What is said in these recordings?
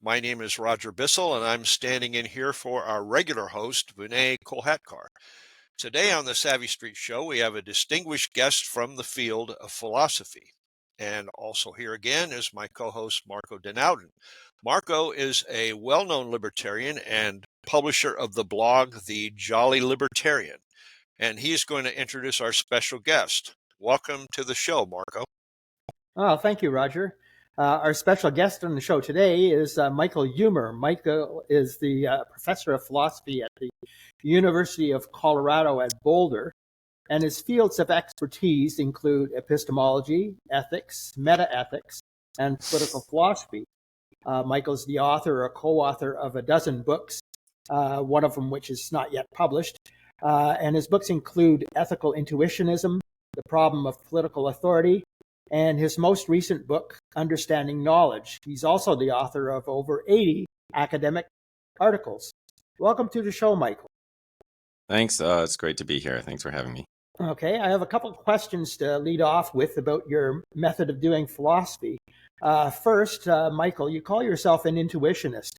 My name is Roger Bissell, and I'm standing in here for our regular host, Vinay Kolhatkar. Today on the Savvy Street Show, we have a distinguished guest from the field of philosophy. And also here again is my co-host, Marco Ouden. Marco is a well-known libertarian and publisher of the blog, The Jolly Libertarian. And he's going to introduce our special guest. Welcome to the show, Marco. Oh, thank you, Roger. Our special guest on the show today is Michael Huemer. Michael is the professor of philosophy at the University of Colorado at Boulder, and his fields of expertise include epistemology, ethics, metaethics, and political philosophy. Michael is the author or co-author of a dozen books, one of them which is not yet published, and his books include Ethical Intuitionism, The Problem of Political Authority, and his most recent book, Understanding Knowledge. He's also the author of over 80 academic articles. Welcome to the show, Michael. Thanks. It's great to be here. Thanks for having me. Okay, I have a couple of questions to lead off with about your method of doing philosophy. First, Michael, you call yourself an intuitionist.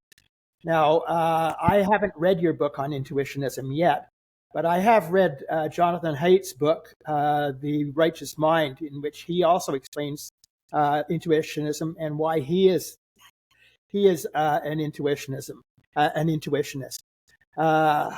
Now, I haven't read your book on intuitionism yet, but I have read Jonathan Haidt's book, The Righteous Mind, in which he also explains intuitionism and why he is an intuitionist. Now,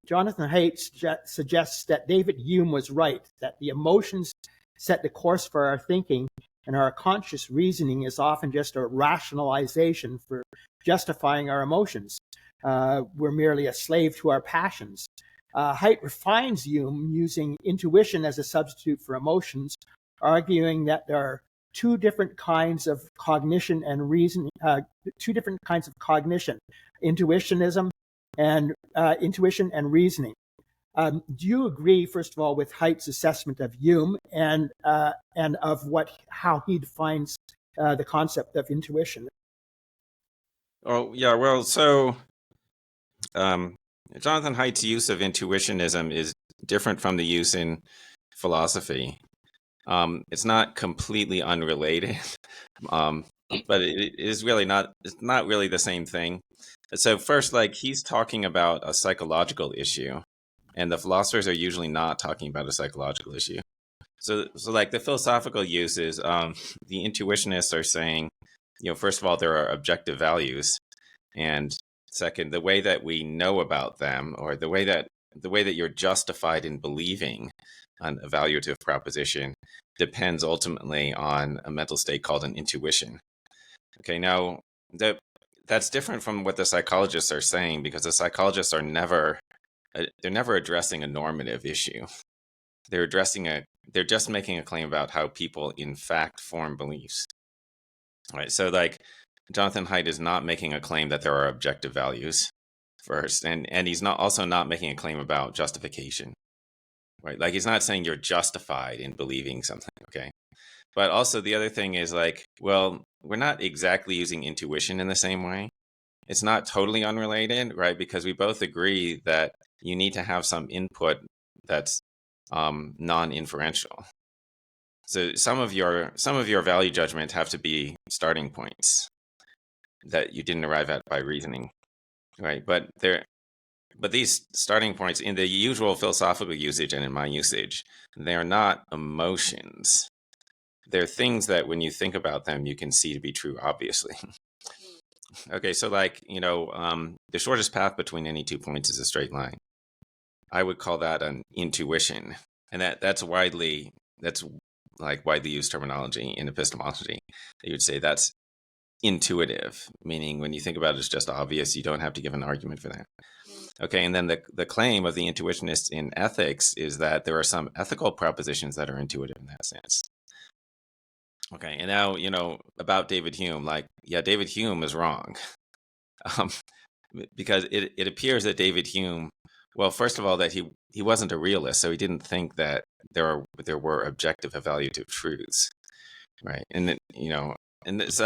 Jonathan Haidt suggests that David Hume was right, that the emotions set the course for our thinking, and our conscious reasoning is often just a rationalization for justifying our emotions. We're merely a slave to our passions. Haidt refines Hume using intuition as a substitute for emotions, arguing that there are two different kinds of cognition and reasoning, intuition and reasoning. Do you agree, first of all, with Haidt's assessment of Hume and of how he defines the concept of intuition? Oh, yeah. Well, so Jonathan Haidt's use of intuitionism is different from the use in philosophy. It's not completely unrelated, but it is really not. It's not really the same thing. So first, he's talking about a psychological issue, and the philosophers are usually not talking about a psychological issue. So the philosophical uses, the intuitionists are saying, first of all, there are objective values, and second, the way that we know about them, or the way that you're justified in believing an evaluative proposition, depends ultimately on a mental state called an intuition. Okay, now that's different from what the psychologists are saying, because the psychologists are never addressing a normative issue. They're just making a claim about how people in fact form beliefs. All right, so Jonathan Haidt is not making a claim that there are objective values first, and he's also not making a claim about justification, right? He's not saying you're justified in believing something, okay? But also the other thing is well, we're not exactly using intuition in the same way. It's not totally unrelated, right? Because we both agree that you need to have some input that's non-inferential. So some of your value judgment have to be starting points that you didn't arrive at by reasoning, right? But these starting points in the usual philosophical usage and in my usage, they are not emotions. They're things that when you think about them, you can see to be true, obviously. Okay, so the shortest path between any 2 points is a straight line. I would call that an intuition, and that's widely used terminology in epistemology. You would say that's intuitive, meaning when you think about it, it's just obvious. You don't have to give an argument for that. Okay, and then the claim of the intuitionists in ethics is that there are some ethical propositions that are intuitive in that sense. Okay, and now, about David Hume, David Hume is wrong. Because it appears that David Hume, well, first of all, that he wasn't a realist, so he didn't think that there were objective evaluative truths, right? And and it's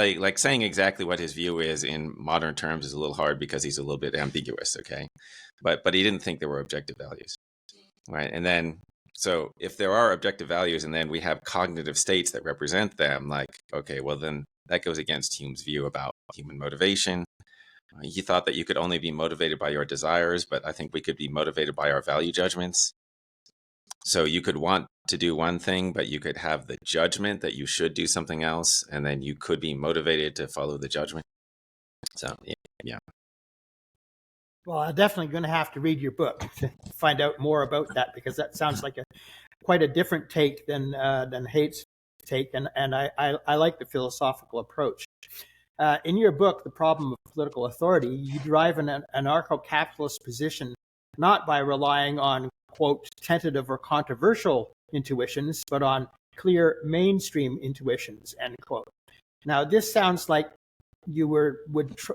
saying exactly what his view is in modern terms is a little hard because he's a little bit ambiguous, okay? But he didn't think there were objective values, right? And then So if there are objective values and then we have cognitive states that represent them, like, okay, well then that goes against Hume's view about human motivation. He thought that you could only be motivated by your desires, but I think we could be motivated by our value judgments. So you could want to do one thing, but you could have the judgment that you should do something else, and then you could be motivated to follow the judgment. So, yeah. Well, I'm definitely going to have to read your book to find out more about that, because that sounds like quite a different take than Haidt's take, and I like the philosophical approach. In your book, The Problem of Political Authority, you derive an anarcho-capitalist position not by relying on, quote, tentative or controversial intuitions, but on clear mainstream intuitions, end quote. Now, this sounds like you would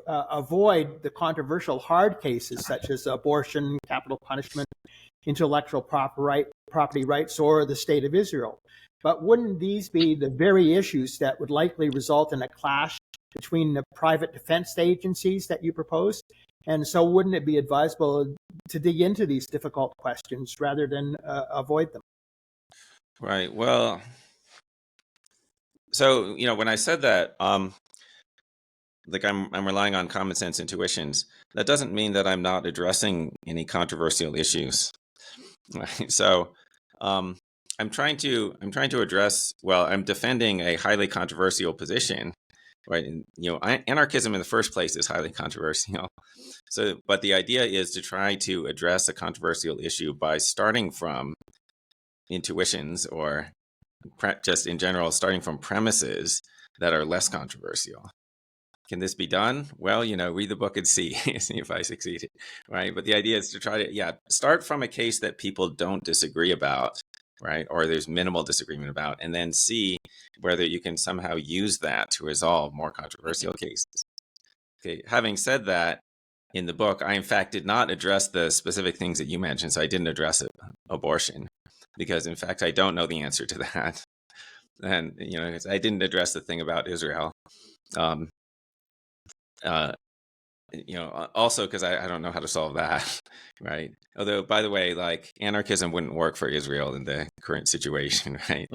avoid the controversial hard cases such as abortion, capital punishment, intellectual property rights, or the State of Israel. But wouldn't these be the very issues that would likely result in a clash between the private defense agencies that you propose? And so wouldn't it be advisable to dig into these difficult questions rather than avoid them? Right. Well, so, when I said that, like I'm relying on common sense intuitions, that doesn't mean that I'm not addressing any controversial issues. Right? So, I'm trying to address, well, I'm defending a highly controversial position, right? And, anarchism in the first place is highly controversial. So, but the idea is to try to address a controversial issue by starting from intuitions, or just in general, starting from premises that are less controversial. Can this be done? Well, read the book and see if I succeeded, right? But the idea is to try to, start from a case that people don't disagree about, right? Or there's minimal disagreement about, and then see whether you can somehow use that to resolve more controversial cases. Okay, having said that, in the book, I in fact did not address the specific things that you mentioned. So I didn't address abortion, because in fact, I don't know the answer to that. And, I didn't address the thing about Israel. Also because I don't know how to solve that, right? Although, by the way, like, anarchism wouldn't work for Israel in the current situation, right?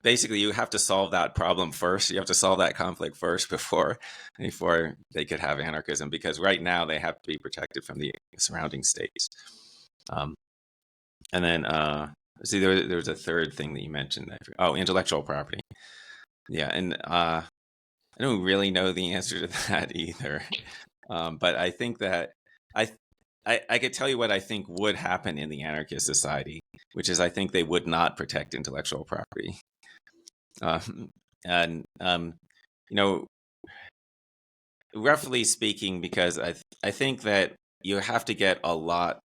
Basically, you have to solve that problem first. You have to solve that conflict first before they could have anarchism, because right now they have to be protected from the surrounding states. And then, see, there was a third thing that you mentioned. Intellectual property. Yeah, and I don't really know the answer to that either. But I think that I could tell you what I think would happen in the anarchist society, which is I think they would not protect intellectual property. Roughly speaking, because I think that you have to get a lot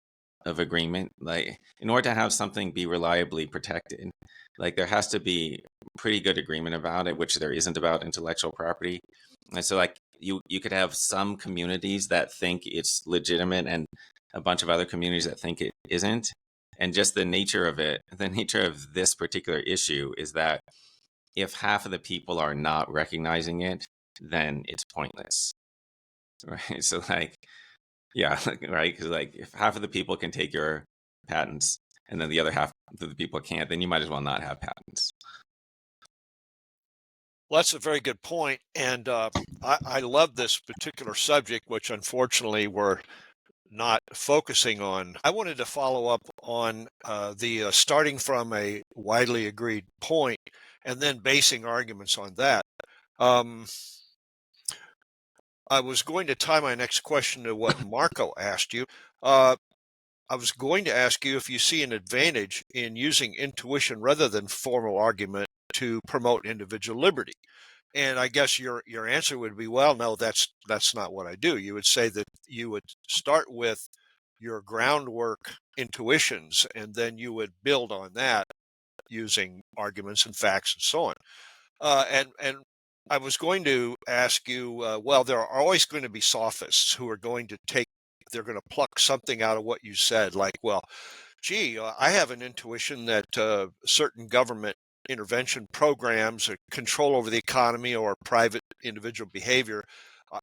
of agreement, like, in order to have something be reliably protected. Like, there has to be pretty good agreement about it, which there isn't about intellectual property. And so, like, you could have some communities that think it's legitimate and a bunch of other communities that think it isn't. And just the nature of this particular issue is that if half of the people are not recognizing it, then it's pointless. Right? So, like, yeah, right? Because, like, if half of the people can take your patents and then the other half of the people can't, then you might as well not have patents. Well, that's a very good point. And I love this particular subject, which unfortunately we're not focusing on. I wanted to follow up on the starting from a widely agreed point and then basing arguments on that. I was going to tie my next question to what Marco asked you. I was going to ask you if you see an advantage in using intuition rather than formal argument to promote individual liberty. And I guess your answer would be, well, no, that's not what I do. You would say that you would start with your groundwork intuitions, and then you would build on that using arguments and facts and so on. And I was going to ask you, well, there are always going to be sophists who are going to they're going to pluck something out of what you said, like, well, gee, I have an intuition that certain government intervention programs or control over the economy or private individual behavior,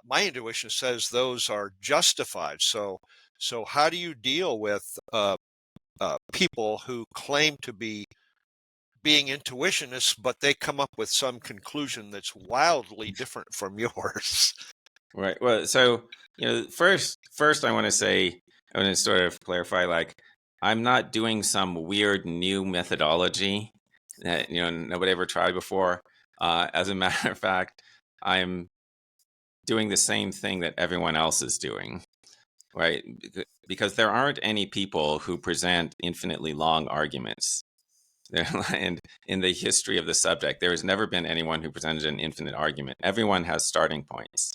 my intuition says those are justified. So how do you deal with people who claim to be being intuitionists, but they come up with some conclusion that's wildly different from yours. Right. Well, so, first I want to sort of clarify, like, I'm not doing some weird new methodology that, nobody ever tried before. As a matter of fact, I'm doing the same thing that everyone else is doing, right? Because there aren't any people who present infinitely long arguments. And in the history of the subject, there has never been anyone who presented an infinite argument. Everyone has starting points.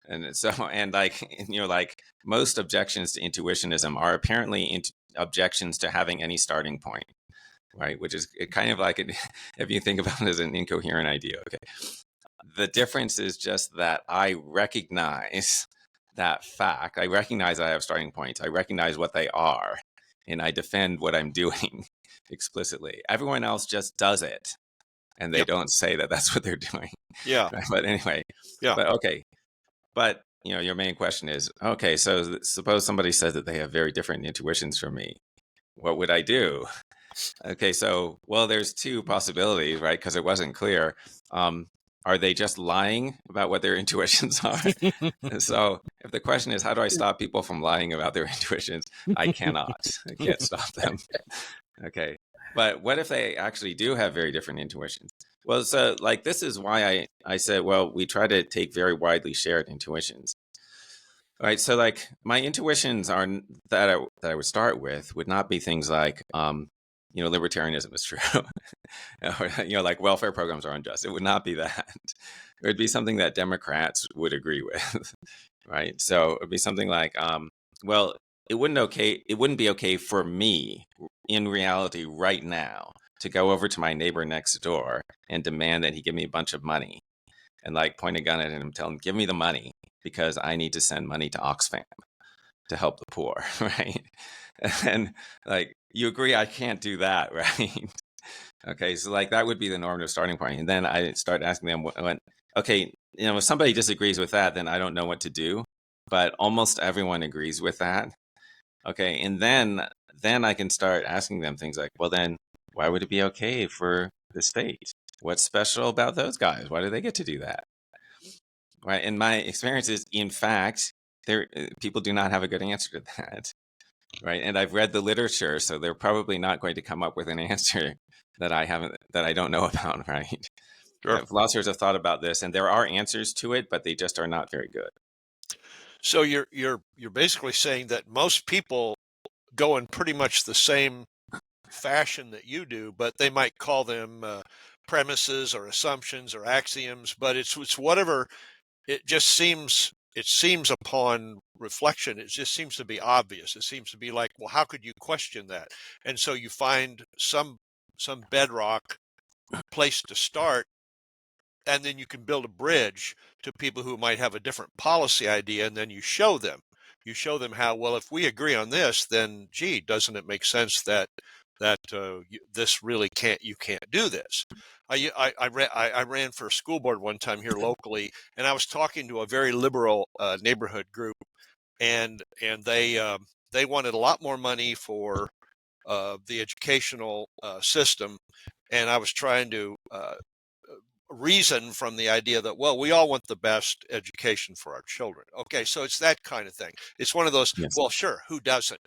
And so, and like, like most objections to intuitionism are apparently objections to having any starting point, right? Which is kind of like, if you think about it as an incoherent idea, okay. The difference is just that I recognize that fact. I recognize I have starting points. I recognize what they are, and I defend what I'm doing explicitly. Everyone else just does it, and they don't say that that's what they're doing. Yeah. Right? But anyway, but okay. But, your main question is, okay, so suppose somebody says that they have very different intuitions from me. What would I do? Okay, so, well, there's two possibilities, right? Because it wasn't clear. Are they just lying about what their intuitions are? So if the question is, how do I stop people from lying about their intuitions? I cannot. I can't stop them. Okay. But what if they actually do have very different intuitions? Well, so like this is why I said, well, we try to take very widely shared intuitions. All right. So like my intuitions are that I would start with would not be things like, libertarianism is true. Or, like welfare programs are unjust. It would not be that. It would be something that Democrats would agree with. Right. So it would be something like, well, it wouldn't be okay for me in reality right now to go over to my neighbor next door and demand that he give me a bunch of money and like point a gun at him and tell him, give me the money because I need to send money to Oxfam to help the poor, right? And like, you agree I can't do that, right? Okay, so like that would be the normative starting point. And then I start asking them, okay, if somebody disagrees with that, then I don't know what to do. But almost everyone agrees with that. Okay, and then I can start asking them things like, well, then why would it be okay for the state? What's special about those guys? Why do they get to do that? Right. And my experience is, in fact, people do not have a good answer to that. Right. And I've read the literature, so they're probably not going to come up with an answer that I don't know about. Right. Sure. Philosophers have thought about this, and there are answers to it, but they just are not very good. So you're basically saying that most people go in pretty much the same fashion that you do, but they might call them premises or assumptions or axioms, but it's whatever. It seems upon reflection, it just seems to be obvious. It seems to be like, well, how could you question that? And so you find some bedrock place to start, and then you can build a bridge to people who might have a different policy idea, and then you show them how, well, if we agree on this, then gee, doesn't it make sense that this really you can't do this. I ran for a school board one time here locally, and I was talking to a very liberal neighborhood group, and they wanted a lot more money for the educational system, and I was trying to reason from the idea that, well, we all want the best education for our children. Okay, so it's that kind of thing. It's one of those, Yes. well, sure, who doesn't?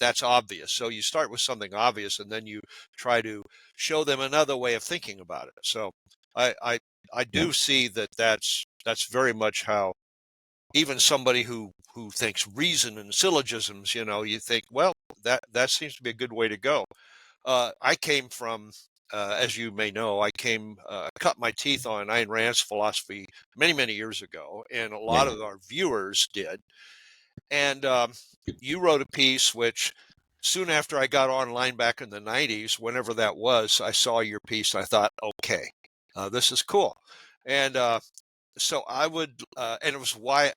That's obvious. So you start with something obvious, and then you try to show them another way of thinking about it. So I do see that that's very much how even somebody who thinks reason and syllogisms, you think, well, that seems to be a good way to go. I came from, as you may know, cut my teeth on Ayn Rand's philosophy many, many years ago, and a lot of our viewers did. And you wrote a piece which, soon after I got online back in the 90s, whenever that was, I saw your piece. And I thought, okay, this is cool. And so I would, and it was why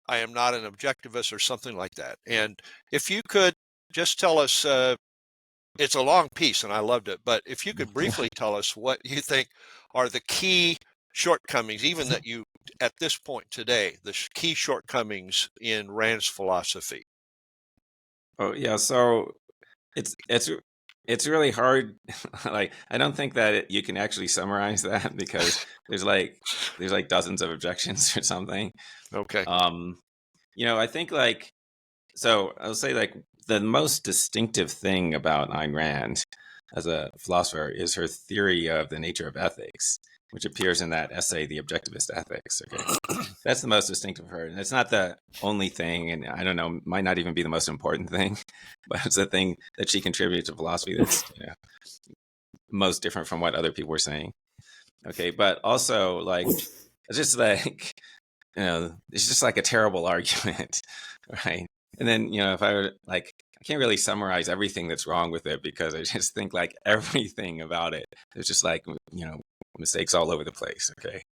I am not an objectivist or something like that. And if you could just tell us, it's a long piece and I loved it, but if you could briefly tell us what you think are the key shortcomings, even that you, at this point today, the key shortcomings in Rand's philosophy. Oh yeah, so it's it's really hard. Like, I don't think that you can actually summarize that because there's like dozens of objections or something. Okay. I think so I'll say the most distinctive thing about Ayn Rand as a philosopher is her theory of the nature of ethics, which appears in that essay, The Objectivist Ethics. Okay. That's the most distinctive of her. And it's not the only thing, and I don't know, might not even be the most important thing, but it's the thing that she contributed to philosophy that's most different from what other people were saying. Okay, but also it's just it's just like a terrible argument, right? And then if I were I can't really summarize everything that's wrong with it because I just think everything about it, there's just mistakes all over the place. Okay,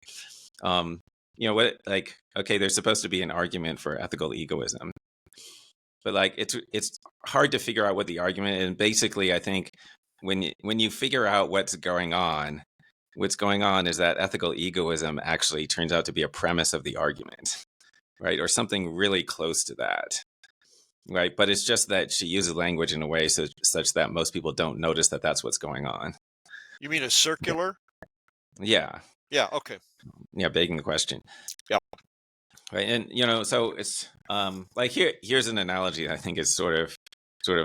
okay, there's supposed to be an argument for ethical egoism, but it's hard to figure out what the argument is. And basically, I think when you figure out what's going on is that ethical egoism actually turns out to be a premise of the argument, right? Or something really close to that, right? But it's just that she uses language in a way such that most people don't notice that that's what's going on. You mean a circular? Yeah. Yeah. Okay. Yeah, begging the question. Yeah. Right, and so it's here's an analogy that I think is sort of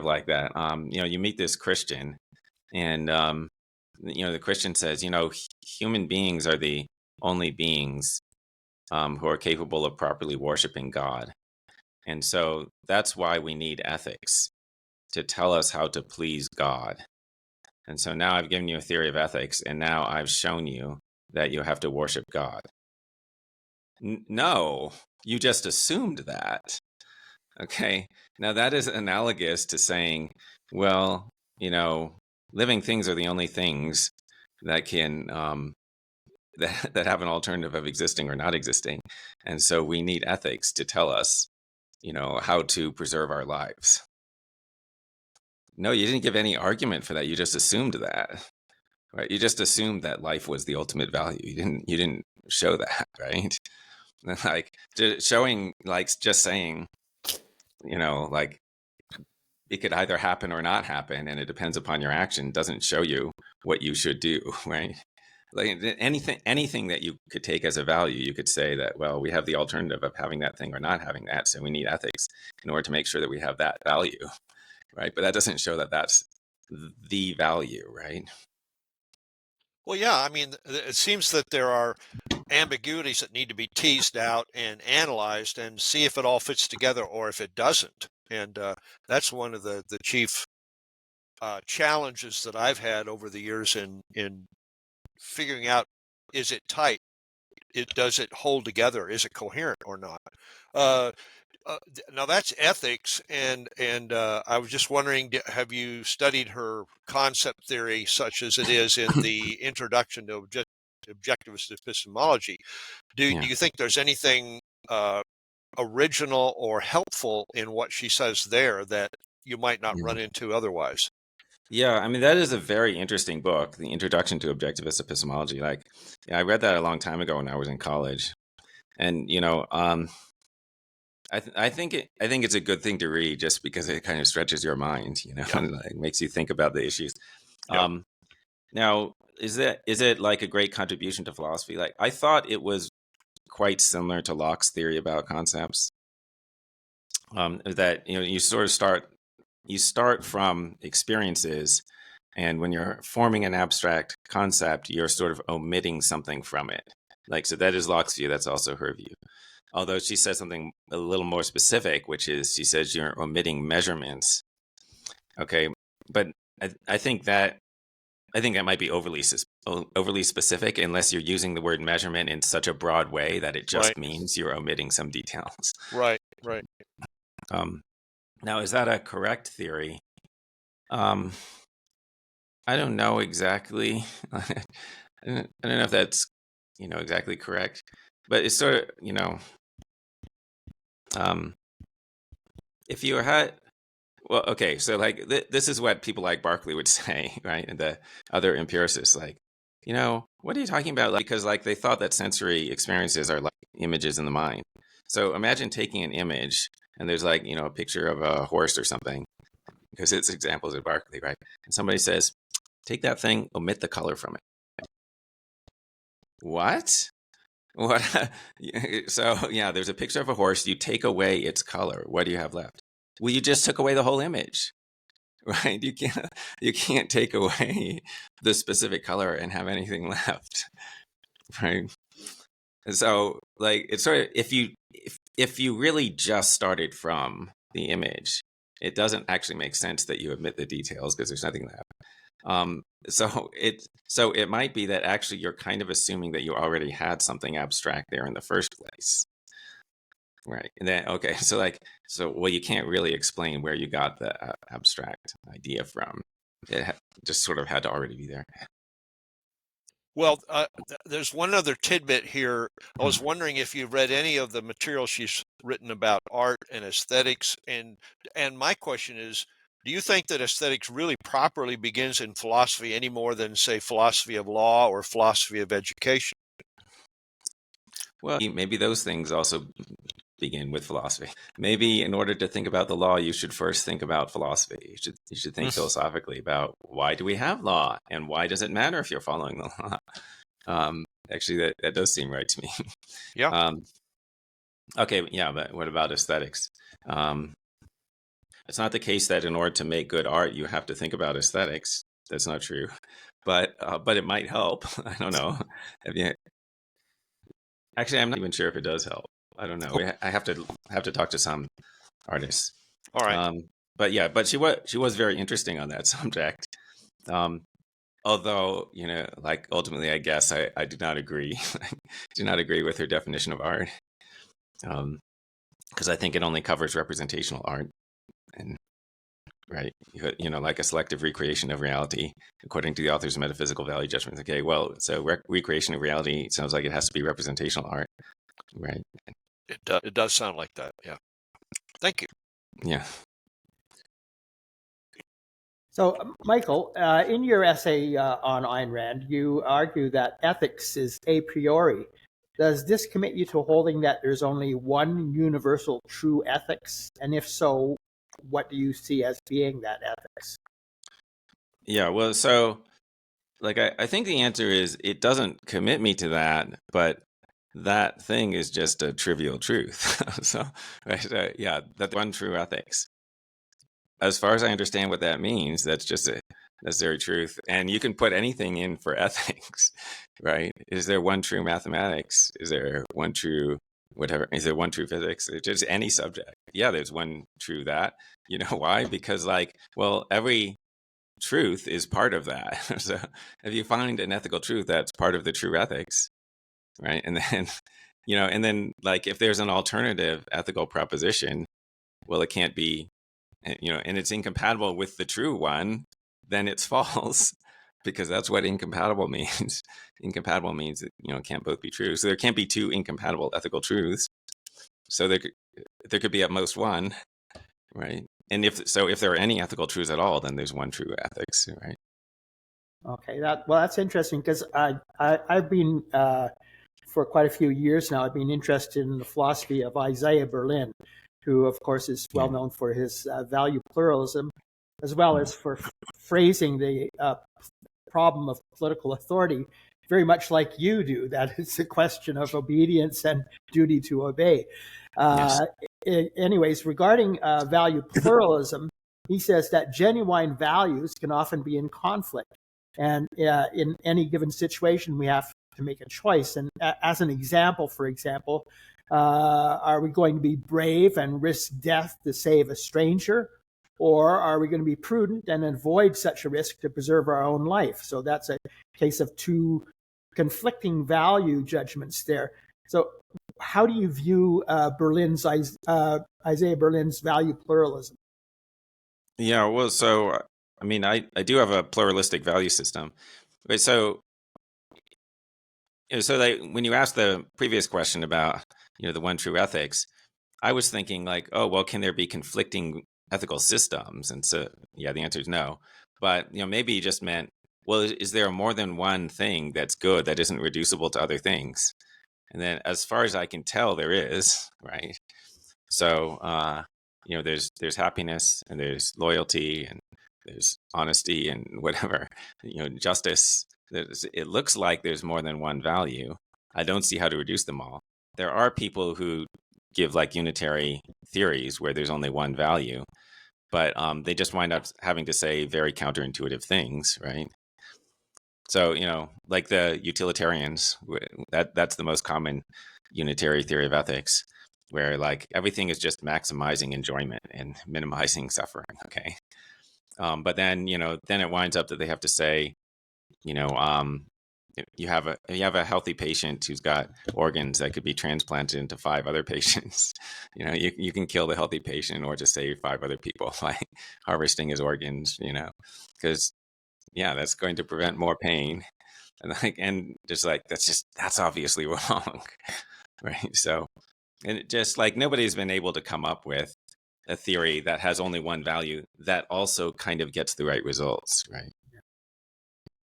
like that. You meet this Christian, and the Christian says, human beings are the only beings who are capable of properly worshiping God. And so that's why we need ethics to tell us how to please God. And so now I've given you a theory of ethics, and now I've shown you that you have to worship God. No, you just assumed that. Okay. Now that is analogous to saying, well, living things are the only things that can that have an alternative of existing or not existing, and so we need ethics to tell us, how to preserve our lives. No, you didn't give any argument for that. You just assumed that, right? You just assumed that life was the ultimate value. You didn't show that, right? Showing, just saying, it could either happen or not happen, and it depends upon your action, doesn't show you what you should do, right? Anything that you could take as a value, you could say that, well, we have the alternative of having that thing or not having that, so we need ethics in order to make sure that we have that value, right? But that doesn't show that that's the value, right? Well, yeah. I mean, it seems that there are ambiguities that need to be teased out and analyzed and see if it all fits together or if it doesn't. And that's one of the chief challenges that I've had over the years in figuring out, is it tight? Does it hold together? Is it coherent or not? Now that's ethics, and I was just wondering, have you studied her concept theory, such as it is in the Introduction to Objectivist Epistemology? Do you think there's anything original or helpful in what she says there that you might not run into otherwise? Yeah, I mean, that is a very interesting book, The Introduction to Objectivist Epistemology. I read that a long time ago when I was in college, and I think it's a good thing to read just because it kind of stretches your mind, and it makes you think about the issues. Now, is it like a great contribution to philosophy? I thought it was quite similar to Locke's theory about concepts. That you sort of start from experiences, and when you're forming an abstract concept, you're sort of omitting something from it. So that is Locke's view. That's also her view. Although she says something a little more specific, which is she says you're omitting measurements. Okay, but I think that might be overly specific unless you're using the word measurement in such a broad way that it just means you're omitting some details. Right. Now, is that a correct theory? I don't know exactly. I don't know if that's exactly correct, but it's sort of if you had, well, okay, so this is what people like Berkeley would say, right? And the other empiricists, what are you talking about? Because they thought that sensory experiences are like images in the mind. So imagine taking an image and there's a picture of a horse or something, because it's examples at Berkeley, right? And somebody says, take that thing, omit the color from it. What? What? So yeah, there's a picture of a horse. You take away its color. What do you have left? Well, you just took away the whole image, right? You can't take away the specific color and have anything left, right? And so like it's sort of if you really just started from the image, it doesn't actually make sense that you omit the details because there's nothing left. So it might be that actually you're kind of assuming that you already had something abstract there in the first place, right? And then well, you can't really explain where you got the abstract idea from. It just sort of had to already be there. Well, there's one other tidbit here. I was wondering if you've read any of the material she's written about art and aesthetics, and my question is, do you think that aesthetics really properly begins in philosophy any more than, say, philosophy of law or philosophy of education? Well, maybe those things also begin with philosophy. Maybe in order to think about the law, you should first think about philosophy. You should think philosophically about why do we have law and why does it matter if you're following the law? Actually, that does seem right to me. Yeah. Okay, yeah, but what about aesthetics? It's not the case that in order to make good art, you have to think about aesthetics. That's not true, but it might help. I don't know. Actually, I'm not even sure if it does help. I don't know. I have to talk to some artists. All right. But she was very interesting on that subject. Although, like ultimately, I guess I do not agree. Do not agree with her definition of art. Because I think it only covers representational art, and right, like a selective recreation of reality, according to the author's metaphysical value judgment. Okay, well, so recreation of reality sounds like it has to be representational art, right? It does sound like that. Yeah. Thank you. Yeah. So, Michael, in your essay on Ayn Rand, you argue that ethics is a priori. Does this commit you to holding that there's only one universal true ethics? And if so, what do you see as being that ethics? Yeah, well, so like I think the answer is it doesn't commit me to that, but that thing is just a trivial truth. So, right, yeah, that's one true ethics. As far as I understand what that means, that's just a necessary truth. And you can put anything in for ethics, right? Is there one true mathematics? Is there one true whatever? Is there one true physics? It's just any subject. Yeah, there's one true that. You know why? Because every truth is part of that. So if you find an ethical truth, that's part of the true ethics, right? And then, if there's an alternative ethical proposition, well, it can't be, and it's incompatible with the true one, then it's false, because that's what incompatible means. Incompatible means that, it can't both be true. So there can't be two incompatible ethical truths. So there could be at most one, right? And if there are any ethical truths at all, then there's one true ethics, right? Okay, that's interesting, because I've been for quite a few years now. I've been interested in the philosophy of Isaiah Berlin, who, of course, is well known for his value pluralism, as well as for phrasing the problem of political authority very much like you do. That it's a question of obedience and duty to obey. Yes. Anyways, regarding value pluralism, he says that genuine values can often be in conflict. And in any given situation, we have to make a choice. And as an example, are we going to be brave and risk death to save a stranger? Or are we going to be prudent and avoid such a risk to preserve our own life? So that's a case of two conflicting value judgments there. So how do you view Isaiah Berlin's value pluralism? Yeah, well, so, I mean, I do have a pluralistic value system. Right, so when you asked the previous question about, the one true ethics, I was thinking like, oh, well, can there be conflicting ethical systems? And so, yeah, the answer is no. But, maybe you just meant, well, is there more than one thing that's good that isn't reducible to other things? And then as far as I can tell, there is, right? So, there's happiness and there's loyalty and there's honesty and whatever, justice. It looks like there's more than one value. I don't see how to reduce them all. There are people who give like unitary theories where there's only one value, but they just wind up having to say very counterintuitive things, right? So, like the utilitarians, that's the most common unitary theory of ethics, where like everything is just maximizing enjoyment and minimizing suffering. Okay. But then, then it winds up that they have to say, you have a healthy patient who's got organs that could be transplanted into 5 other patients. You can kill the healthy patient in order to save 5 other people by harvesting his organs, because that's going to prevent more pain. And just like, that's obviously wrong. Right. So, and it just like nobody's been able to come up with a theory that has only one value that also kind of gets the right results. Right.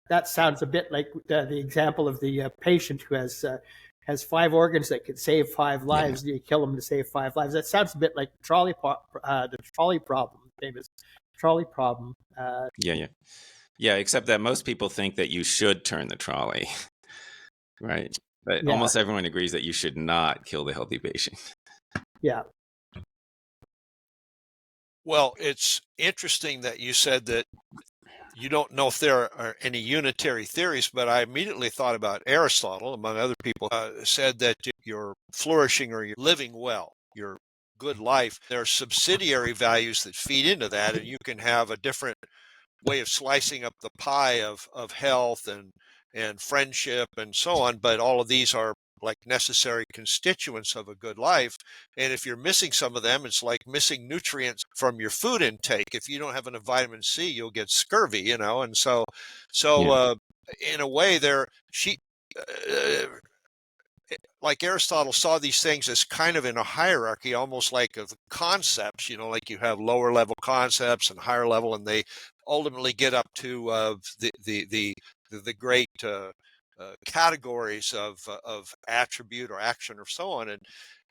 That sounds a bit like the example of the patient who has 5 organs that could save 5 lives. You kill them to save 5 lives. That sounds a bit like the trolley problem, famous trolley problem. Yeah, except that most people think that you should turn the trolley, right? But almost everyone agrees that you should not kill the healthy patient. Yeah. Well, it's interesting that you said that you don't know if there are any unitary theories, but I immediately thought about Aristotle, among other people, said that you're flourishing or you're living well, your good life. There are subsidiary values that feed into that, and you can have a different way of slicing up the pie of health and friendship and so on, but all of these are like necessary constituents of a good life. And if you're missing some of them, it's like missing nutrients from your food intake. If you don't have enough vitamin C, you'll get scurvy, and so in a way like Aristotle saw these things as kind of in a hierarchy, almost like of concepts, like you have lower level concepts and higher level, and they ultimately get up to the great categories of attribute or action or so on,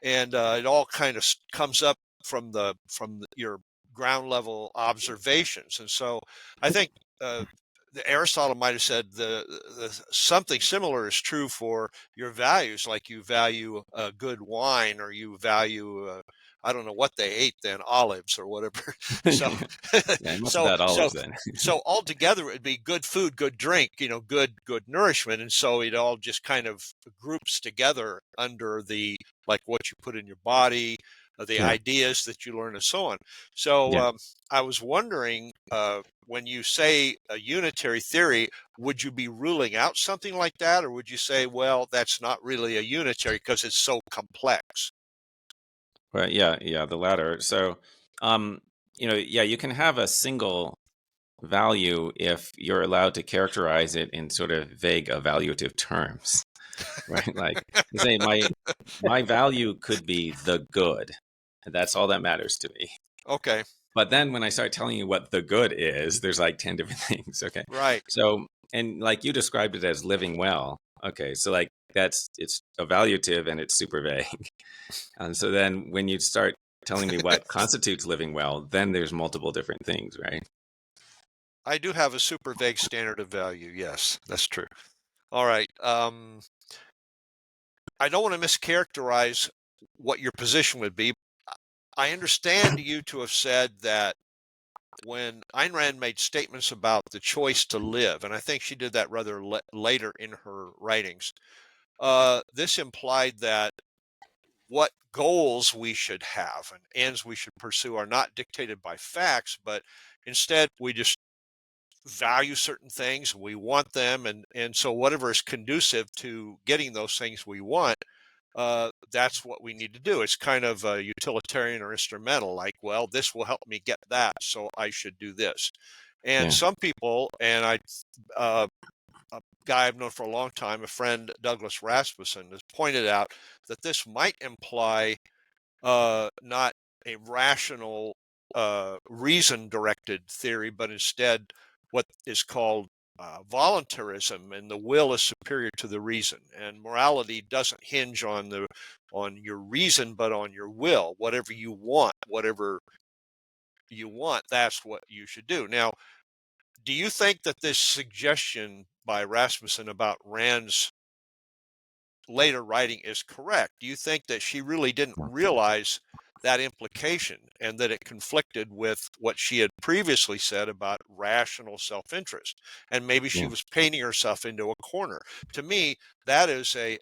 and it all kind of comes up from your ground level observations. And so I think Aristotle might have said something similar is true for your values, like you value a good wine, or you value I don't know what they ate then, olives or whatever. So I must have had olives then. So altogether it'd be good food, good drink, good nourishment, and so it all just kind of groups together under the like what you put in your body, the ideas that you learn, and so on. So I was wondering, when you say a unitary theory, would you be ruling out something like that, or would you say, well, that's not really a unitary because it's so complex? Well, the latter. So, you can have a single value if you're allowed to characterize it in sort of vague evaluative terms, right? Like you say, my value could be the good, and that's all that matters to me. Okay. But then when I start telling you what the good is, there's like 10 different things. Okay. Right. So, and like you described it as living well. Okay. So like it's evaluative and it's super vague. And so then when you start telling me what constitutes living well, then there's multiple different things, right? I do have a super vague standard of value. Yes, that's true. All right. I don't want to mischaracterize what your position would be. I understand you to have said that when Ayn Rand made statements about the choice to live, and I think she did that rather later in her writings, this implied that what goals we should have and ends we should pursue are not dictated by facts, but instead we just value certain things, we want them, and so whatever is conducive to getting those things we want, that's what we need to do. It's kind of utilitarian or instrumental, like, well, this will help me get that, so I should do this. And some people, and a guy I've known for a long time, a friend, Douglas Rasmussen, has pointed out that this might imply not a rational, reason-directed theory, but instead what is called voluntarism, and the will is superior to the reason, and morality doesn't hinge on your reason, but on your will. Whatever you want, that's what you should do. Now, do you think that this suggestion by Rasmussen about Rand's later writing is correct? Do you think that she really didn't realize that implication and that it conflicted with what she had previously said about rational self-interest, and maybe she was painting herself into a corner? To me, that is a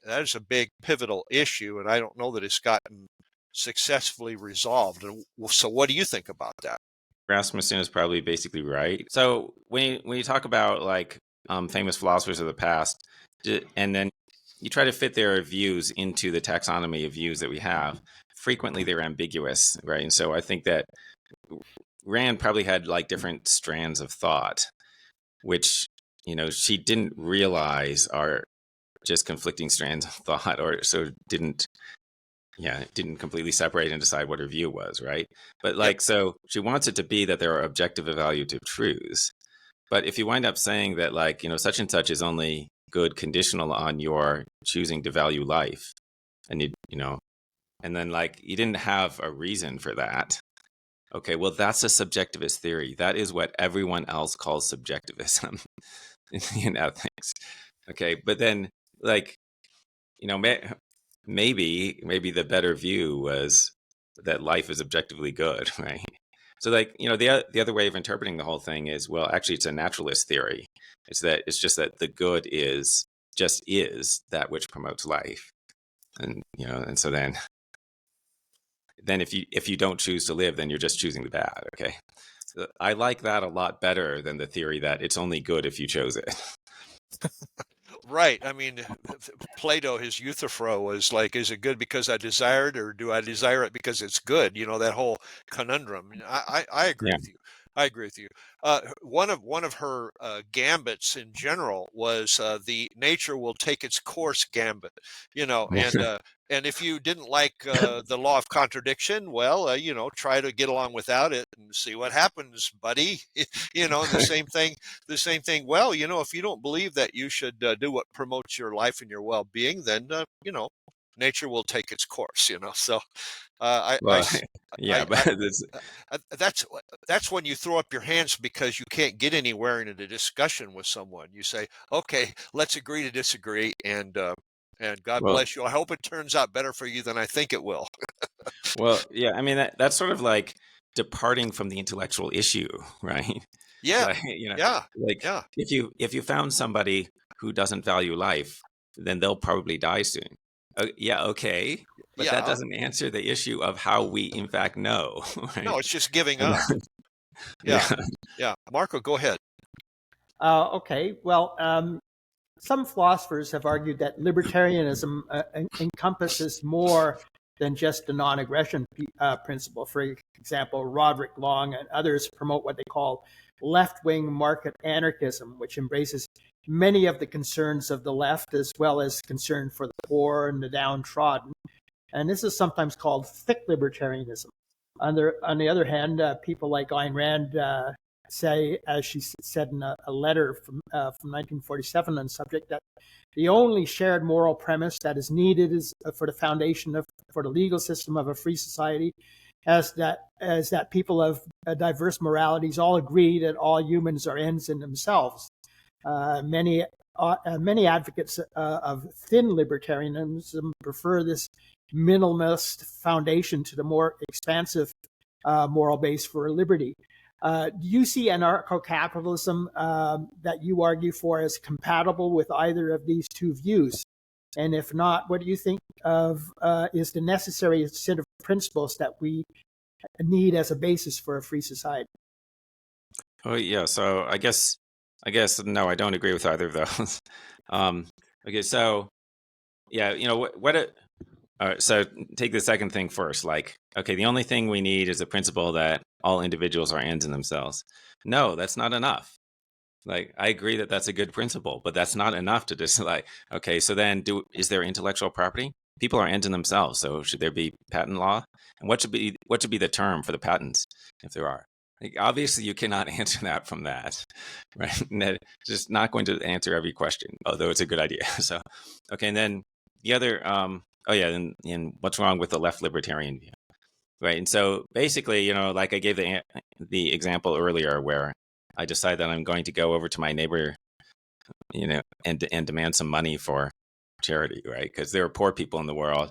big pivotal issue, and I don't know that it's gotten successfully resolved. And so what do you think about that? Rasmussen is probably basically right. So when you talk about like famous philosophers of the past, and then you try to fit their views into the taxonomy of views that we have, frequently they're ambiguous, right? And so I think that Rand probably had like different strands of thought, which, you know, she didn't realize are just conflicting strands of thought, or so didn't completely separate and decide what her view was, right? But like, so she wants it to be that there are objective evaluative truths. But if you wind up saying that, like, you know, such and such is only good conditional on your choosing to value life, and you know, and then like you didn't have a reason for that. Okay, well, that's a subjectivist theory. That is what everyone else calls subjectivism in ethics. Okay, but then like, you know, maybe the better view was that life is objectively good, right? So like, you know, the other way of interpreting the whole thing is, well, actually it's a naturalist theory. It's just that the good is that which promotes life. And, you know, and so then if you don't choose to live, then you're just choosing the bad. Okay. So I like that a lot better than the theory that it's only good if you chose it. Right. I mean, Plato, his Euthyphro was like, is it good because I desire it, or do I desire it because it's good? You know, that whole conundrum. I agree with you. I agree with you. One of her gambits in general was the nature will take its course gambit. You know, and if you didn't like the law of contradiction, well, you know, try to get along without it and see what happens, buddy. You know, and the same thing. Well, you know, if you don't believe that you should do what promotes your life and your well-being, then you know, nature will take its course. You know, so Well, yeah, but that's when you throw up your hands because you can't get anywhere in a discussion with someone. You say, "Okay, let's agree to disagree," and God bless you. I hope it turns out better for you than I think it will. Well, yeah, I mean that's sort of like departing from the intellectual issue, right? Yeah, like, you know, yeah. if you found somebody who doesn't value life, then they'll probably die soon. Yeah, okay, but that doesn't answer the issue of how we in fact know. Right? No, it's just giving up. Yeah. Marco, go ahead. Okay. Well, some philosophers have argued that libertarianism encompasses more than just the non-aggression principle. For example, Roderick Long and others promote what they call left-wing market anarchism, which embraces many of the concerns of the left, as well as concern for the poor and the downtrodden. And this is sometimes called thick libertarianism. On the other hand, people like Ayn Rand say, as she said in a letter from 1947 on the subject, that the only shared moral premise that is needed is for the foundation for the legal system of a free society, as that people of diverse moralities all agree that all humans are ends in themselves. Many advocates of thin libertarianism prefer this minimalist foundation to the more expansive moral base for liberty. Do you see anarcho-capitalism that you argue for as compatible with either of these two views? And if not, what do you think of is the necessary set of principles that we need as a basis for a free society? Oh yeah, so I guess no, I don't agree with either of those. Okay, so yeah, you know all right, so take the second thing first. Like, okay, the only thing we need is a principle that all individuals are ends in themselves. No, that's not enough. Like, I agree that that's a good principle, but that's not enough to just like, okay, so then is there intellectual property? People are ends in themselves, so should there be patent law? And what should be the term for the patents, if there are? Like, obviously, you cannot answer that from that, right? And that just not going to answer every question, although it's a good idea. So, okay, and then the other, oh yeah, and what's wrong with the left libertarian view, right? And so basically, like I gave the example earlier where I decide that I'm going to go over to my neighbor, and demand some money for charity, right? Because there are poor people in the world,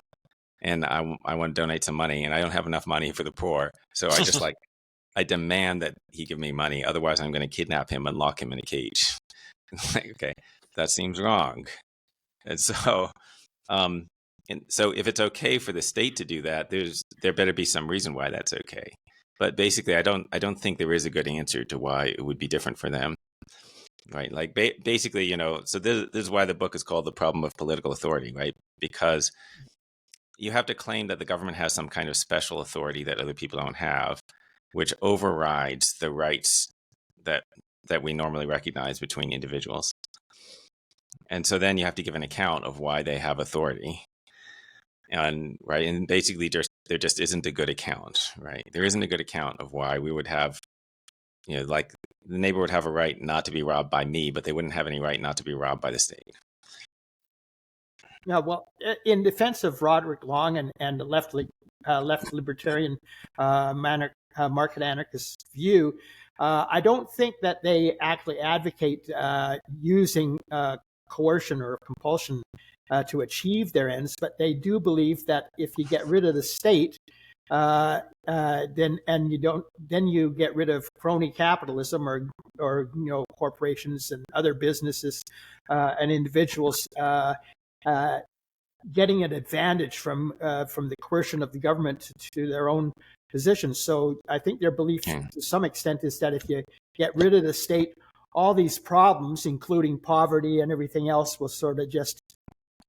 and I want to donate some money, and I don't have enough money for the poor, so I just I demand that he give me money. Otherwise, I'm going to kidnap him and lock him in a cage. Like, okay, that seems wrong. And so, if it's okay for the state to do that, there better be some reason why that's okay. But basically, I don't think there is a good answer to why it would be different for them. Right. Like basically, so this is why the book is called The Problem of Political Authority, right? Because you have to claim that the government has some kind of special authority that other people don't have, which overrides the rights that we normally recognize between individuals. And so then you have to give an account of why they have authority. And basically there just isn't a good account, right? There isn't a good account of why we would have, like the neighbor would have a right not to be robbed by me, but they wouldn't have any right not to be robbed by the state. Yeah, well, in defense of Roderick Long and the left libertarian market anarchist view, I don't think that they actually advocate using coercion or compulsion to achieve their ends, but they do believe that if you get rid of the state, then you get rid of crony capitalism or corporations and other businesses and individuals getting an advantage from the coercion of the government to their own positions. So I think their belief to some extent is that if you get rid of the state, all these problems, including poverty and everything else, will sort of just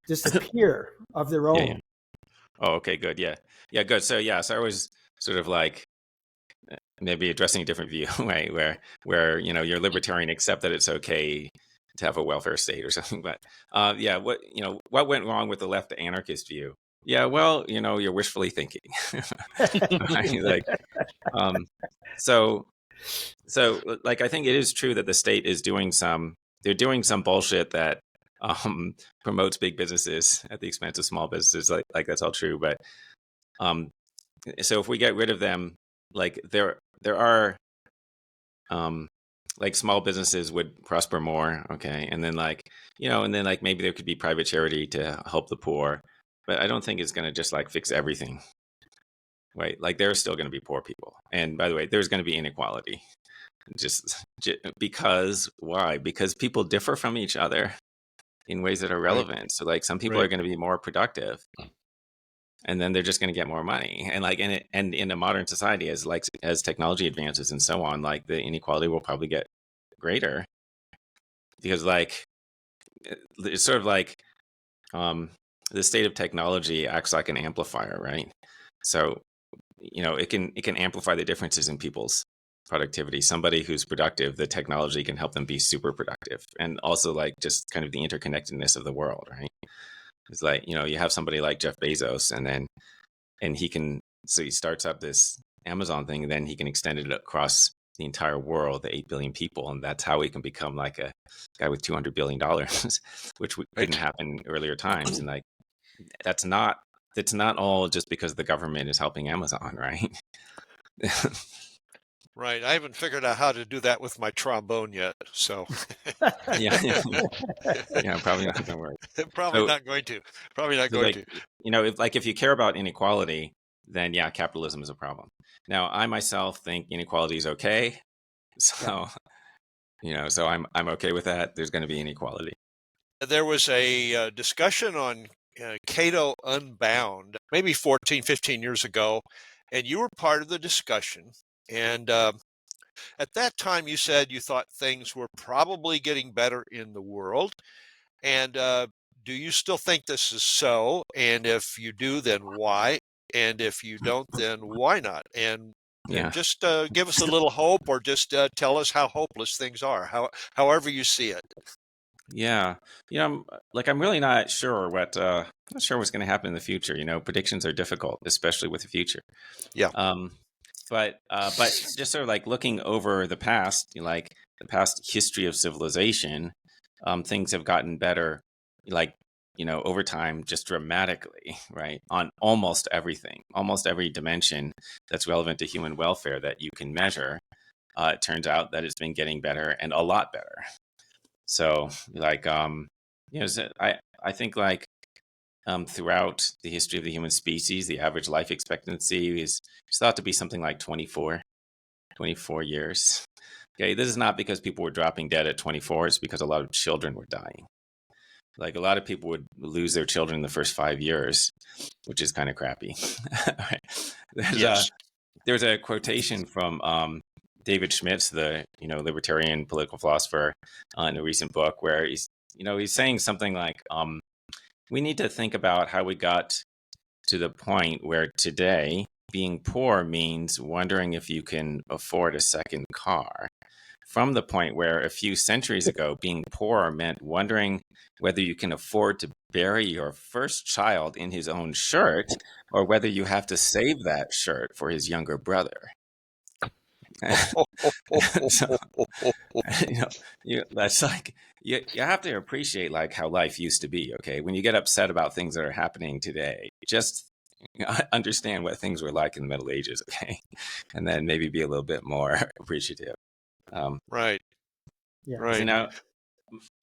disappear of their own. Yeah. Oh, okay, good. Yeah, good. So I was sort of like maybe addressing a different view, right? Where you're libertarian, except that it's okay to have a welfare state or something. But what went wrong with the left anarchist view? Yeah, well, you're wishfully thinking. Right? Like, so like I think it is true that the state is doing some bullshit that promotes big businesses at the expense of small businesses. Like that's all true. But so if we get rid of them, like there are like small businesses would prosper more, okay, and then maybe there could be private charity to help the poor, but I don't think it's going to just like fix everything, right? Like there's still going to be poor people, and by the way, there's going to be inequality. Just because why? Because people differ from each other in ways that are relevant. Right. So like some people are going to be more productive, and then they're just going to get more money. And like in a modern society, as technology advances and so on, like the inequality will probably get greater, because like it's sort of like the state of technology acts like an amplifier, right? So it can amplify the differences in people's productivity. Somebody who's productive, the technology can help them be super productive, and also like just kind of the interconnectedness of the world, right? It's like you have somebody like Jeff Bezos, and he starts up this Amazon thing, and then he can extend it across the entire world, the 8 billion people, and that's how he can become like a guy with $200 billion, which couldn't happen in earlier times. And like that's not all just because the government is helping Amazon, right? Right. I haven't figured out how to do that with my trombone yet. So yeah, probably not going to work. Probably not going to. If you care about inequality, then yeah, capitalism is a problem. Now, I myself think inequality is okay. So, so I'm okay with that. There's going to be inequality. There was a discussion on Cato Unbound, maybe 14, 15 years ago, and you were part of the discussion. And at that time, you said you thought things were probably getting better in the world. And do you still think this is so? And if you do, then why? And if you don't, then why not? And just give us a little hope, or just tell us how hopeless things are, however you see it. Yeah. I'm really not sure what's going to happen in the future. Predictions are difficult, especially with the future. Yeah. but just sort of like looking over the past, like the past history of civilization, things have gotten better, like, over time, just dramatically, right? On almost everything, almost every dimension that's relevant to human welfare that you can measure. It turns out that it's been getting better and a lot better. So, like, I think like throughout the history of the human species, the average life expectancy is thought to be something like 24 years. Okay, this is not because people were dropping dead at 24. It's because a lot of children were dying. Like a lot of people would lose their children in the first 5 years, which is kind of crappy. Right? There's a quotation from David Schmitz, the libertarian political philosopher, in a recent book where he's saying something like, we need to think about how we got to the point where today being poor means wondering if you can afford a second car, from the point where a few centuries ago being poor meant wondering whether you can afford to bury your first child in his own shirt or whether you have to save that shirt for his younger brother. So, that's like you have to appreciate like how life used to be. Okay, when you get upset about things that are happening today, just understand what things were like in the Middle Ages. Okay, and then maybe be a little bit more appreciative. Right. Yeah. Right.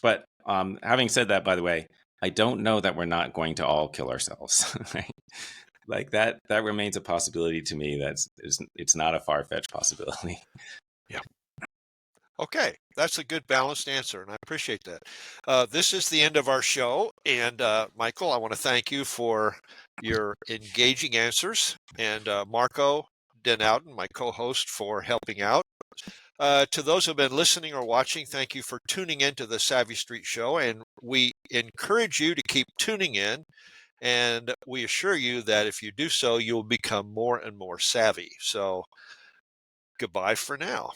But having said that, by the way, I don't know that we're not going to all kill ourselves. Right? Like that remains a possibility to me. It's not a far-fetched possibility. Yeah. Okay, that's a good balanced answer, and I appreciate that. This is the end of our show, and Michael, I want to thank you for your engaging answers, and Marco Den Ouden, my co-host, for helping out. To those who have been listening or watching, thank you for tuning in to the Savvy Street Show, and we encourage you to keep tuning in, and we assure you that if you do so, you'll become more and more savvy. So, goodbye for now.